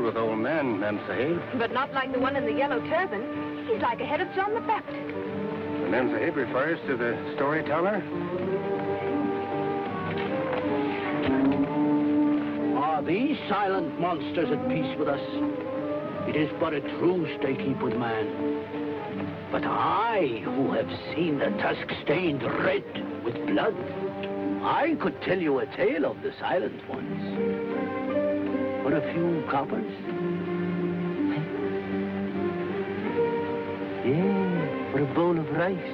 with old men, Mem Sahib. But not like the one in the yellow turban. He's like a head of John the Baptist. The Mem Sahib refers to the storyteller? Are these silent monsters at peace with us? It is but a truce they keep with man. But I, who have seen the tusk stained red with blood, I could tell you a tale of the silent ones. For a few coppers? Yeah, for a bowl of rice.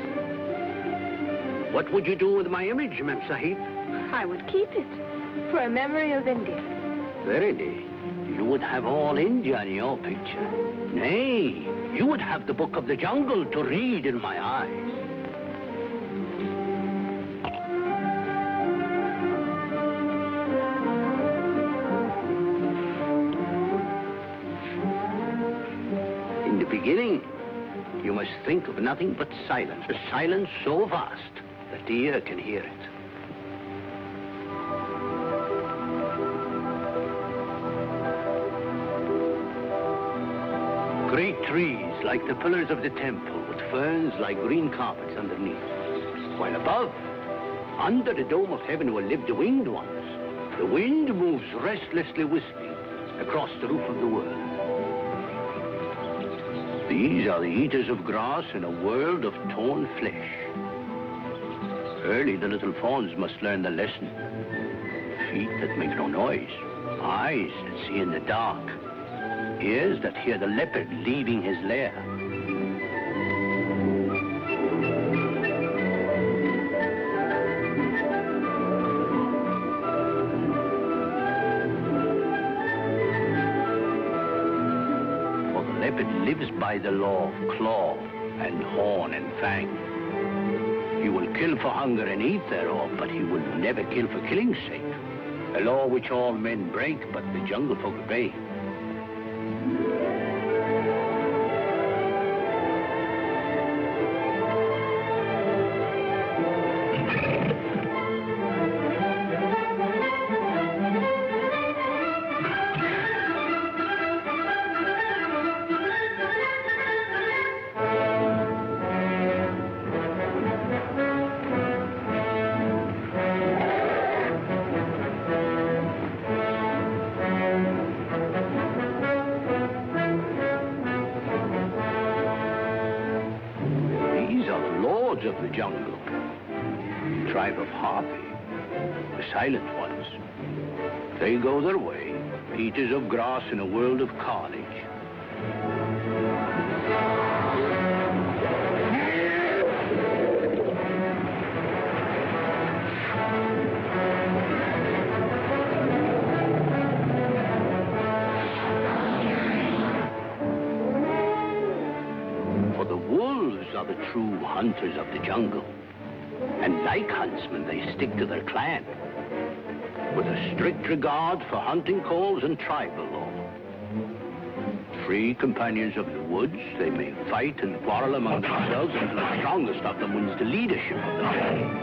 What would you do with my image, Mem Sahib? I would keep it for a memory of India. Verily, you would have all India in your picture. Nay, you would have the book of the jungle to read in my eyes. In the beginning, you must think of nothing but silence. A silence so vast that the ear can hear it. Great trees like the pillars of the temple, with ferns like green carpets underneath. While above, under the dome of heaven will live the winged ones. The wind moves restlessly whistling across the roof of the world. These are the eaters of grass in a world of torn flesh. Early the little fawns must learn the lesson. Feet that make no noise, eyes that see in the dark, ears that hear the leopard leaving his lair. For the leopard lives by the law of claw and horn and fang. He will kill for hunger and eat thereof, but he will never kill for killing's sake. A law which all men break, but the jungle folk obey. Of the jungle, the tribe of Harpy, the silent ones. They go their way, eaters of grass in a world of carnage. The true hunters of the jungle. And like huntsmen, they stick to their clan, with a strict regard for hunting calls and tribal law. Free companions of the woods, they may fight and quarrel among themselves until the strongest of them wins the leadership of the clan.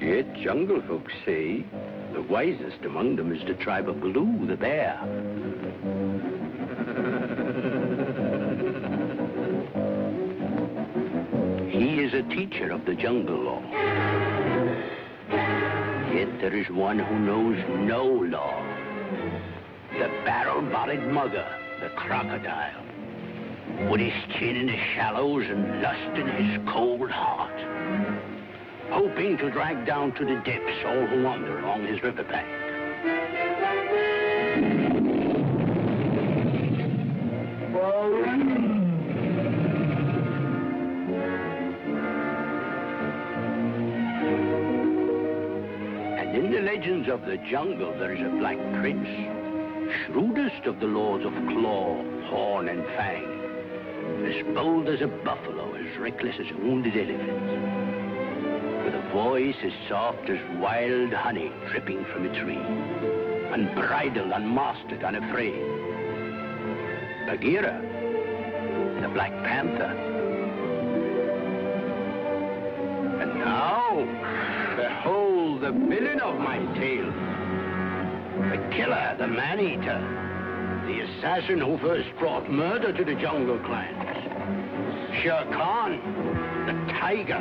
Yet jungle folks say the wisest among them is the tribe of Baloo, the bear. He is a teacher of the jungle law. Yet there is one who knows no law. The barrel-bodied mugger, the crocodile, with his chin in the shallows and lust in his cold heart, hoping to drag down to the depths all who wander along his riverbank. And in the legends of the jungle, there is a black prince, shrewdest of the lords of claw, horn, and fang, as bold as a buffalo, as reckless as a wounded elephant, with a voice as soft as wild honey dripping from a tree. unbridled, unmastered, unafraid. Bagheera, the Black Panther. And now, behold the villain of my tale. The killer, the man-eater, the assassin who first brought murder to the jungle clans. Shere Khan, the tiger.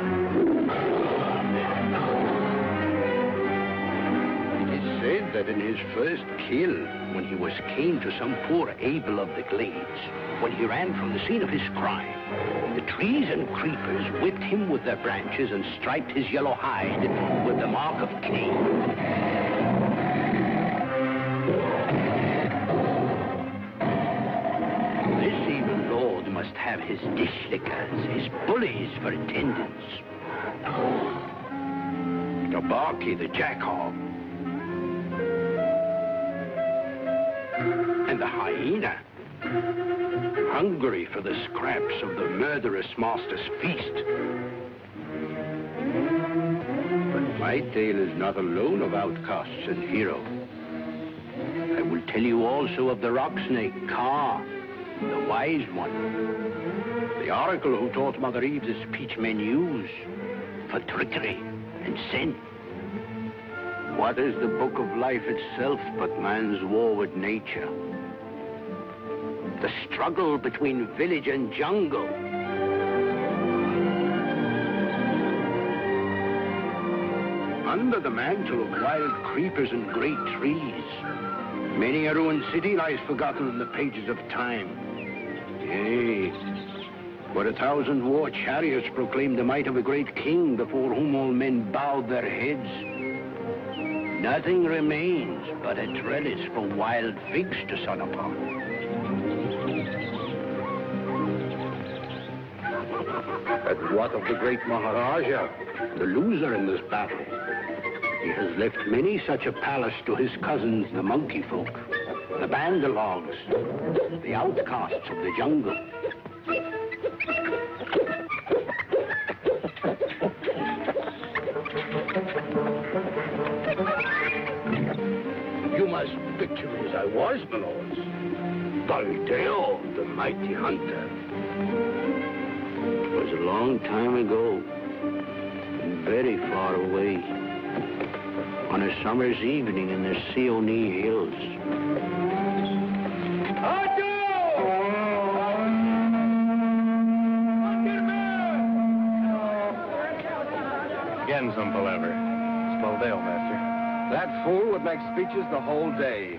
Said that in his first kill, when he was kin to some poor Abel of the glades, when he ran from the scene of his crime, the trees and creepers whipped him with their branches and striped his yellow hide with the mark of Cain. This evil lord must have his dish-lickers, his bullies for attendants. The Barky, the jackal, and the hyena, hungry for the scraps of the murderous master's feast. But my tale is not alone of outcasts and heroes. I will tell you also of the rock snake, Kaa, the wise one, the oracle who taught Mother Eve the speech men use for trickery and sin. What is the book of life itself but man's war with nature? The struggle between village and jungle. Under the mantle of wild creepers and great trees, many a ruined city lies forgotten in the pages of time. Yea, where 1,000 war chariots proclaim the might of a great king before whom all men bowed their heads. Nothing remains but a trellis for wild figs to sun upon. But what of the great Maharaja, the loser in this battle? He has left many such a palace to his cousins, the monkey folk, the bandalogs, the outcasts of the jungle. You must picture me as I was, my lords. Buldeo, the mighty hunter. It was a long time ago, and very far away, on a summer's evening in the Seonee Hills. Again some palaver. It's Buldeo, master. That fool would make speeches the whole day.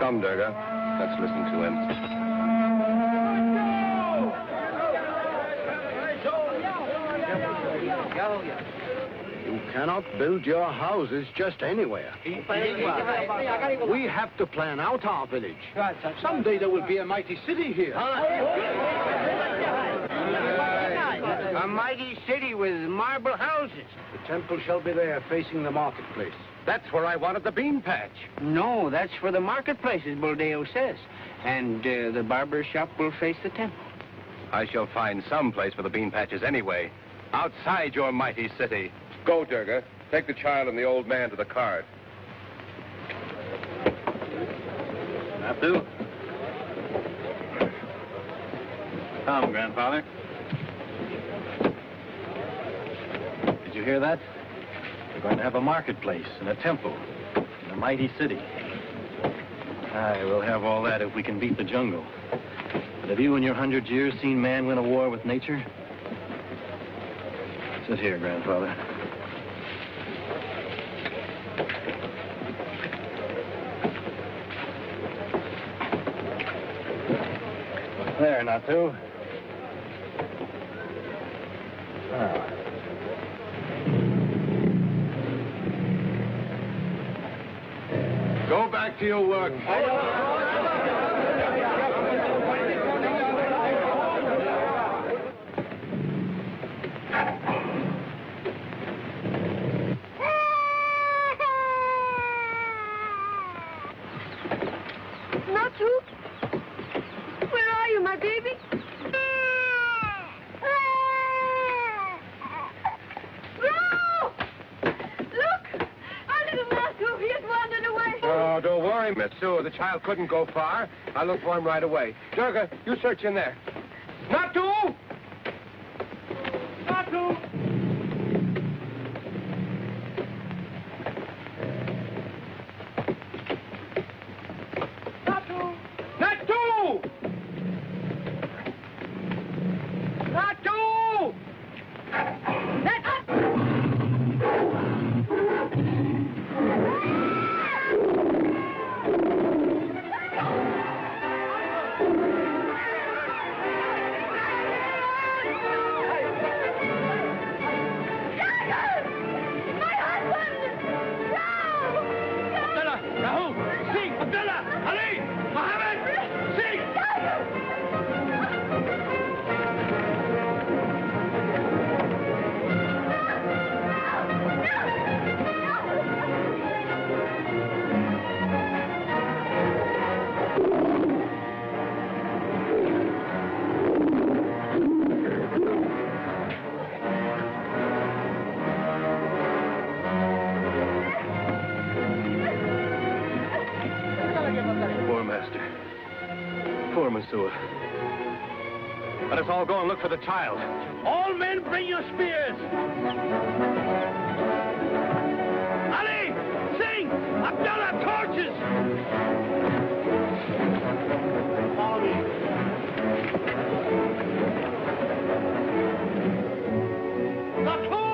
Come, Durga. Let's listen to him. You cannot build your houses just anywhere. We have to plan out our village. Someday there will be a mighty city here. A mighty city with marble houses. The temple shall be there, facing the marketplace. That's where I wanted the bean patch. No, that's for the marketplace, as Buldeo says. And the barber shop will face the temple. I shall find some place for the bean patches anyway. Outside your mighty city. Go, Durga. Take the child and the old man to the cart. Abdu? Come, grandfather. Did you hear that? We're going to have a marketplace and a temple in a mighty city. Aye, we'll have all that if we can beat the jungle. But have you in your 100 years seen man win a war with nature? Sit here, grandfather. There, Natu. Now. Go back to your work. Natu? Where are you, my baby? No! Look! Our little Natu, he has wandered Oh, don't worry, Messua. The child couldn't go far. I'll look for him right away. Durga, you search in there. Natu! Natu! Natu! Natu! Natu! Poor master. Poor Messua. Let us all go and look for the child. All men, bring your spears! Ali! Sing! Abdullah, torches! Follow me. Natu!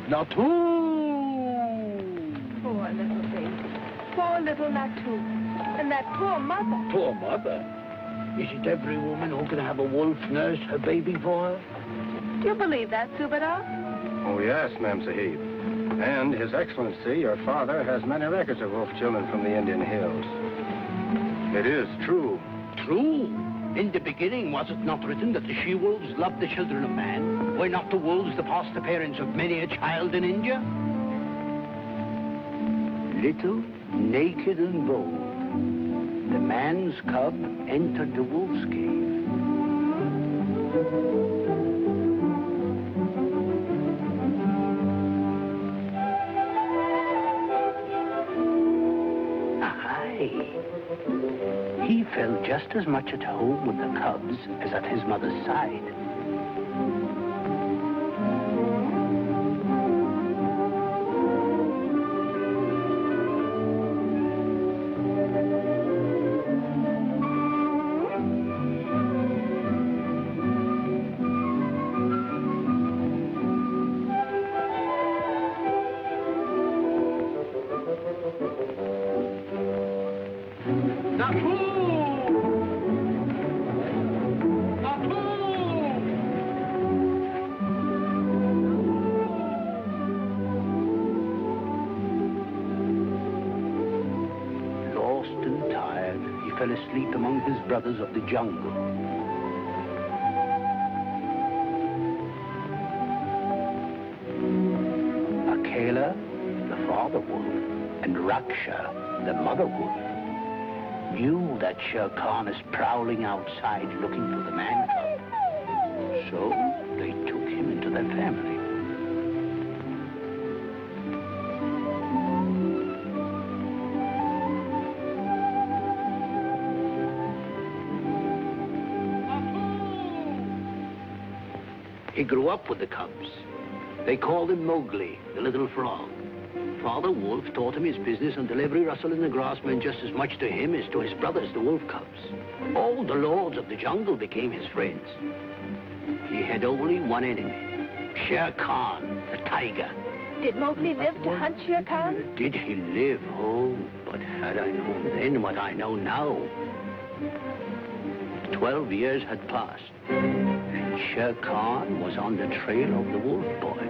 Natu! Poor little thing. Poor little Natu. And that poor mother. Poor mother. Is it every woman who can have a wolf nurse her baby for her? Do you believe that, Subadar? Oh, yes, Ma'am Sahib. And His Excellency, your father, has many records of wolf children from the Indian hills. It is true. True. In the beginning, was it not written that the she-wolves loved the children of man? Were not the wolves the foster parents of many a child in India? Little, naked and bold, the man's cub entered the wolf's cave. He felt just as much at home with the cubs as at his mother's side. Asleep among his brothers of the jungle. Akela, the father wolf, and Raksha, the mother wolf, knew that Shere Khan is prowling outside looking for the man cub. So they took him into their family. He grew up with the cubs. They called him Mowgli, the little frog. Father Wolf taught him his business until every rustle in the grass meant just as much to him as to his brothers, the wolf cubs. All the lords of the jungle became his friends. He had only one enemy, Shere Khan, the tiger. Did Mowgli live to hunt Shere Khan? Did he live? Oh, but had I known then what I know now. 12 years had passed. Shere Khan was on the trail of the wolf boy.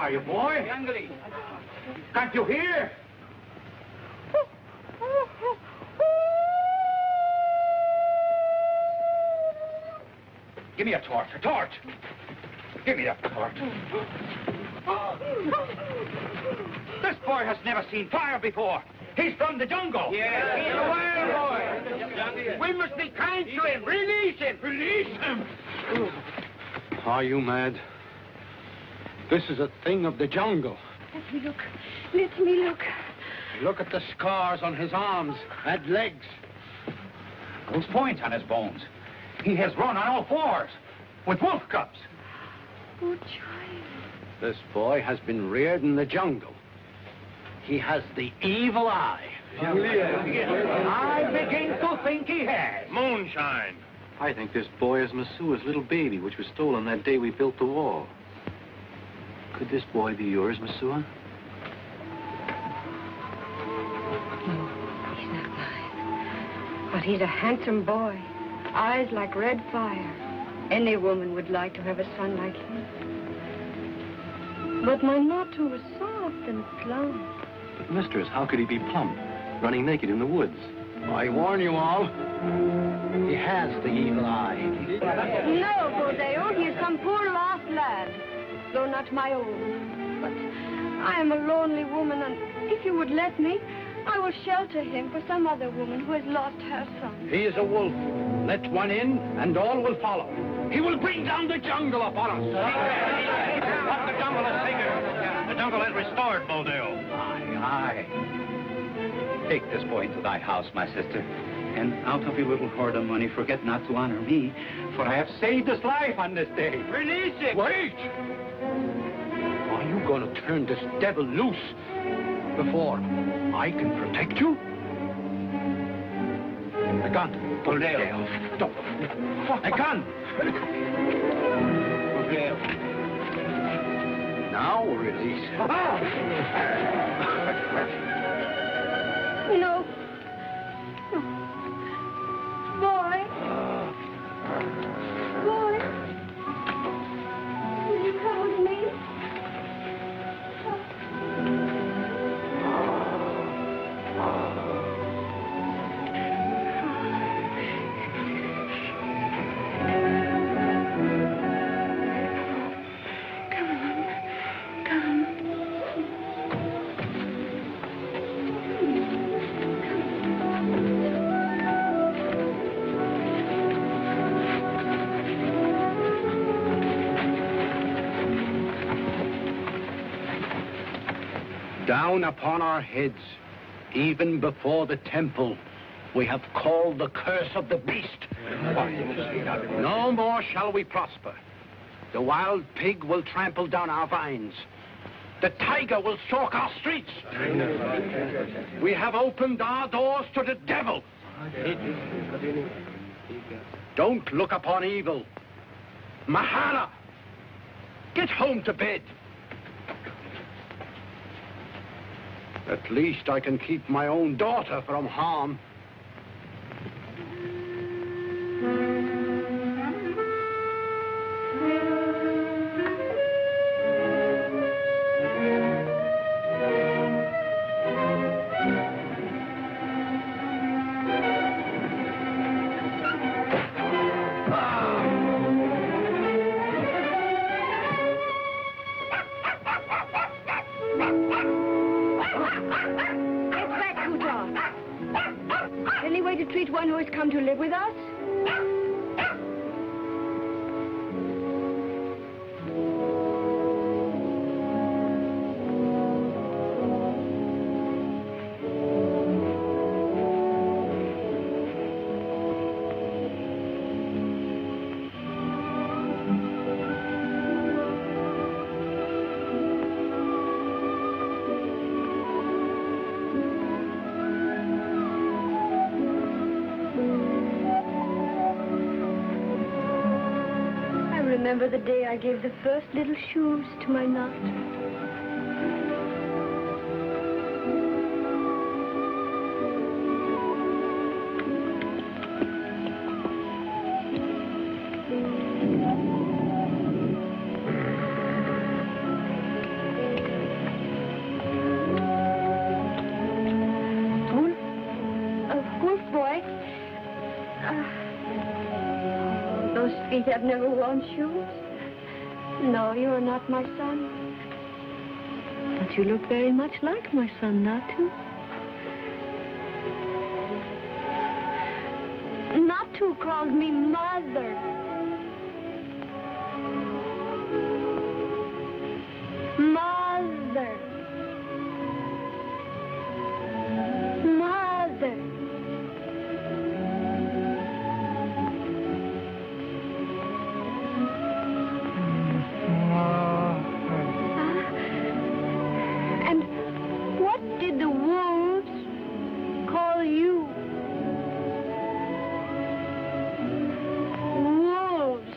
are you, boy? Can't you hear? Give me a torch, Give me that torch. This boy has never seen fire before. He's from the jungle. Yeah, he's a wild boy. We must be kind to him. Release him. Release him. Are you mad? This is a thing of the jungle. Let me look. Let me look. Look at the scars on his arms and legs. Those points on his bones. He has run on all fours with wolf cubs. Oh, child. This boy has been reared in the jungle. He has the evil eye. I begin to think he has. Moonshine. I think this boy is Messua's little baby, which was stolen that day we built the wall. Could this boy be yours, Messua? No, he's not mine. But he's a handsome boy. Eyes like red fire. Any woman would like to have a son like him. But my Natu was soft and plump. But, mistress, how could he be plump, running naked in the woods? I warn you all, he has the evil eye. No, Bordeo, he is some poor lost lad, though not my own. But I am a lonely woman, and if you would let me, I will shelter him for some other woman who has lost her son. He is a wolf. Let one in, and all will follow. He will bring down the jungle upon us. What the jungle has taken, the jungle has restored, Bordeo. Aye. Take this boy into thy house, my sister, and out of your little Korda money, forget not to honor me, for I have saved his life on this day. Release him. Wait! Are you going to turn this devil loose before I can protect you? A gun. Bordeo. Don't. A gun. Now release him. No. No. Boy. Boy. Will you come with me? Down upon our heads, even before the temple, we have called the curse of the beast. No more shall we prosper. The wild pig will trample down our vines. The tiger will stalk our streets. We have opened our doors to the devil. Don't look upon evil. Mahala, get home to bed. At least I can keep my own daughter from harm. One who has come to live with us? Remember the day I gave the first little shoes to my Nut? think I've never worn shoes? No, you are not my son. But you look very much like my son, Natu. Natu calls me mother. Mother. Mother. And what did the wolves call you? Wolves.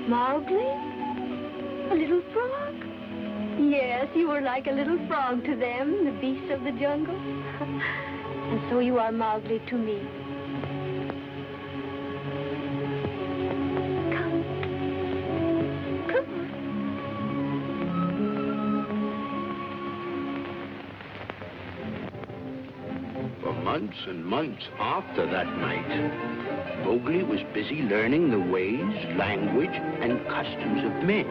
Mowgli? A little frog? Yes, you were like a little frog to them, the beasts of the jungle. And so you are Mowgli to me. Come. Come on. For months and months after that night, Mowgli was busy learning the ways, language, and customs of men.